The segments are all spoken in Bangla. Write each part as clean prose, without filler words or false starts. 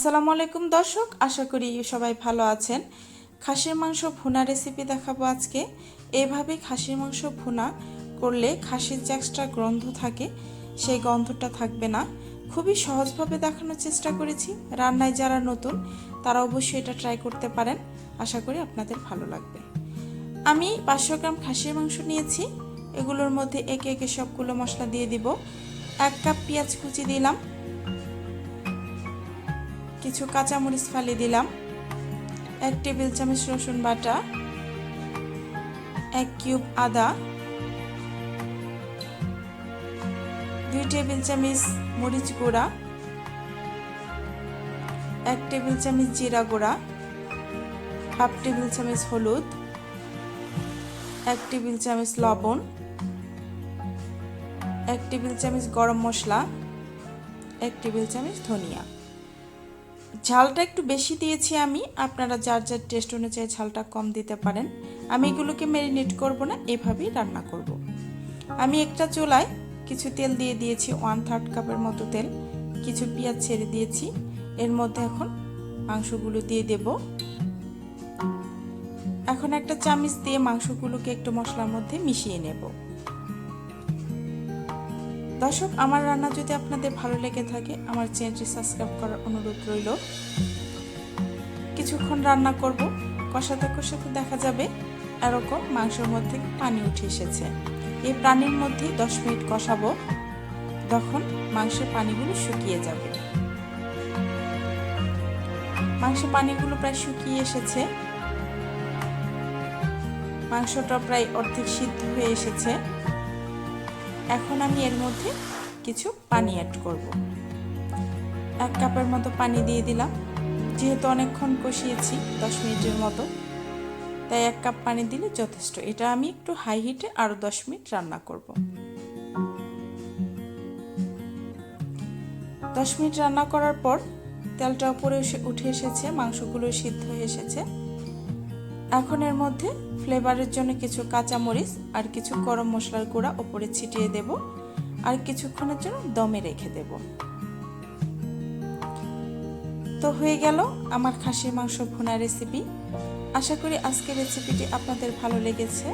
আসসালামু আলাইকুম দর্শক, আশা করি সবাই ভালো আছেন। খাসির মাংস ভুনা রেসিপি দেখাবো আজকে। এইভাবে খাসির মাংস ভুনা করলে খাসির যে এক্সট্রা গন্ধ থাকে সেই গন্ধটা থাকবে না। খুবই সহজভাবে দেখানোর চেষ্টা করেছি। রান্নায় যারা নতুন তারা অবশ্যই এটা ট্রাই করতে পারেন। আশা করি আপনাদের ভালো লাগবে। আমি 500 গ্রাম খাসির মাংস নিয়েছি। এগুলোর মধ্যে একে একে সবগুলো মশলা দিয়ে দিব। 1 কাপ পেঁয়াজ কুচি দিলাম, কিছু কাঁচামরিচ ফালি দিলাম, 1 টেবিল চামচ রসুন বাটা, 1 কিউব আদা, 2 টেবিল চামচ মরিচ গুঁড়া, 1 টেবিল চামচ জিরা গুঁড়া, 1/2 টেবিল চামচ হলুদ, 1 টেবিল চামচ লবণ, 1 টেবিল চামচ গরম মশলা, 1 টেবিল চামচ ধনিয়া। ঝালটা একটু বেশি দিয়েছি আমি, আপনারা যার যার টেস্ট অনুযায়ী ঝালটা কম দিতে পারেন। আমি এগুলোকে ম্যারিনেট করব না, এভাবেই রান্না করব। আমি একটা চুলায় কিছু তেল দিয়ে দিয়েছি, 1/3 কাপের মতো তেল। কিছু পেঁয়াজ ছেড়ে দিয়েছি। এর মধ্যে এখন মাংসগুলো দিয়ে দেব। এখন একটা চামচ দিয়ে মাংসগুলোকে একটু মশলার মধ্যে মিশিয়ে নেব। দর্শক, আমার রান্না যদি আপনাদের ভালো লেগে থাকে আমার চ্যানেলটি সাবস্ক্রাইব করার অনুরোধ রইল। কিছুক্ষণ রান্না করব, কষাতে কষাতে দেখা যাবে এরকম মাংসের মধ্যে পানি উঠে এসেছে। এই পানির মধ্যে 10 মিনিট কষাবো, তখন মাংসের পানিগুলো শুকিয়ে যাবে। মাংসের পানিগুলো প্রায় শুকিয়ে এসেছে, মাংসটা প্রায় অর্ধেক সিদ্ধ হয়ে এসেছে। এখন আমি এর মধ্যে কিছু পানি অ্যাড করব। 1 কাপের মতো পানি দিয়ে দিলাম। যেহেতু অনেকক্ষণ কষিয়েছি, 10 মিনিটের মতো, তাই 1 কাপ পানি দিলে যথেষ্ট। এটা আমি একটু হাই হিটে আরো 10 মিনিট রান্না করব। 10 মিনিট রান্না করার পর তেলটা উপরে উঠে এসেছে, মাংসগুলো সিদ্ধ হয়ে এসেছে। এখন এর মধ্যে ফ্লেভারের জন্য কিছু কাঁচামরিচ আর কিছু গরম মশলার গুঁড়া উপরে ছিটিয়ে দেব, আর কিছুক্ষণের জন্য দমে রেখে দেব। তো হয়ে গেল আমার খাসির মাংস ভুনা রেসিপি। আশা করি আজকের রেসিপিটি আপনাদের ভালো লেগেছে।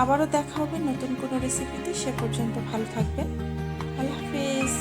আবারও দেখা হবে নতুন কোনো রেসিপিতে। সে পর্যন্ত ভালো থাকবেন। আল্লাহ হাফেজ।